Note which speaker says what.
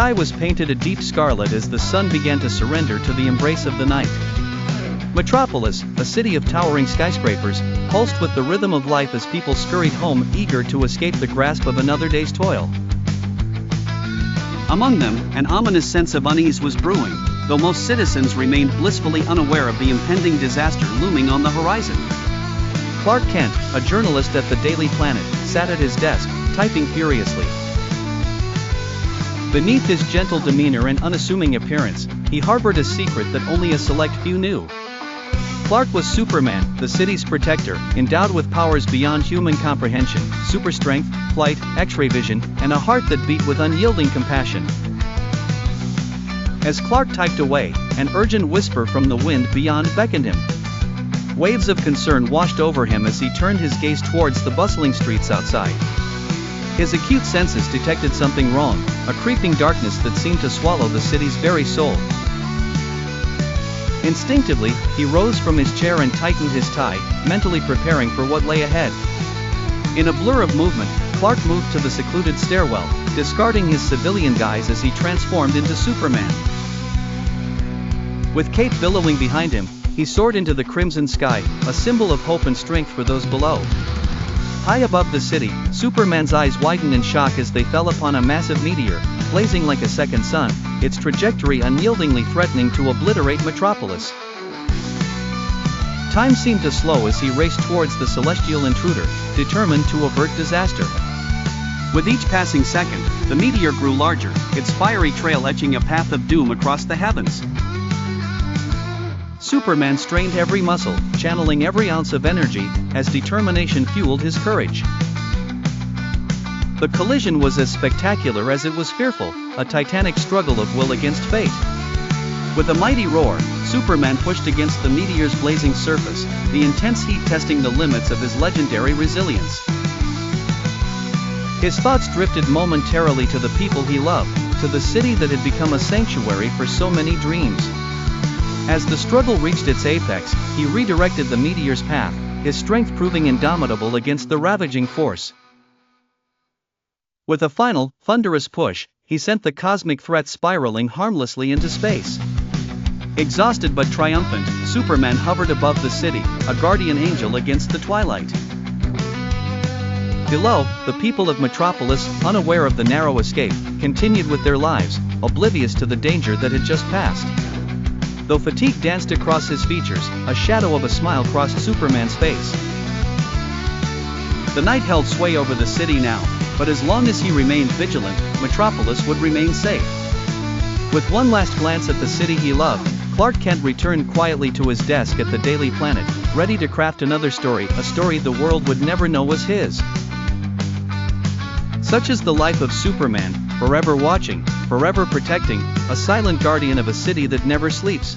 Speaker 1: sky was painted a deep scarlet as the sun began to surrender to the embrace of the night. Metropolis, a city of towering skyscrapers, pulsed with the rhythm of life as people scurried home eager to escape the grasp of another day's toil.
Speaker 2: Among them, an ominous sense of unease was brewing, though most citizens remained blissfully unaware of the impending disaster looming on the horizon.
Speaker 1: Clark Kent, a journalist at the Daily Planet, sat at his desk, typing furiously. Beneath his gentle demeanor and unassuming appearance, he harbored a secret that only a select few knew. Clark was Superman, the city's protector, endowed with powers beyond human comprehension, super strength, flight, X-ray vision, and a heart that beat with unyielding compassion. As Clark typed away, an urgent whisper from the wind beyond beckoned him. Waves of concern washed over him as he turned his gaze towards the bustling streets outside. His acute senses detected something wrong, a creeping darkness that seemed to swallow the city's very soul. Instinctively, he rose from his chair and tightened his tie, mentally preparing for what lay ahead. In a blur of movement, Clark moved to the secluded stairwell, discarding his civilian guise as he transformed into Superman. With cape billowing behind him, he soared into the crimson sky, a symbol of hope and strength for those below. High above the city, Superman's eyes widened in shock as they fell upon a massive meteor, blazing like a second sun, its trajectory unyieldingly threatening to obliterate Metropolis. Time seemed to slow as he raced towards the celestial intruder, determined to avert disaster.
Speaker 2: With each passing second, the meteor grew larger, its fiery trail etching a path of doom across the heavens.
Speaker 1: Superman strained every muscle, channeling every ounce of energy, as determination fueled his courage. The collision was as spectacular as it was fearful, a titanic struggle of will against fate. With a mighty roar, Superman pushed against the meteor's blazing surface, the intense heat testing the limits of his legendary resilience. His thoughts drifted momentarily to the people he loved, to the city that had become a sanctuary for so many dreams. As the struggle reached its apex, he redirected the meteor's path, his strength proving indomitable against the ravaging force. With a final, thunderous push, he sent the cosmic threat spiraling harmlessly into space. Exhausted but triumphant, Superman hovered above the city, a guardian angel against the twilight. Below, the people of Metropolis, unaware of the narrow escape, continued with their lives, oblivious to the danger that had just passed. Though fatigue danced across his features, a shadow of a smile crossed Superman's face. The night held sway over the city now, but as long as he remained vigilant, Metropolis would remain safe. With one last glance at the city he loved, Clark Kent returned quietly to his desk at the Daily Planet, ready to craft another story, a story the world would never know was his. Such is the life of Superman, forever watching, forever protecting, a silent guardian of a city that never sleeps.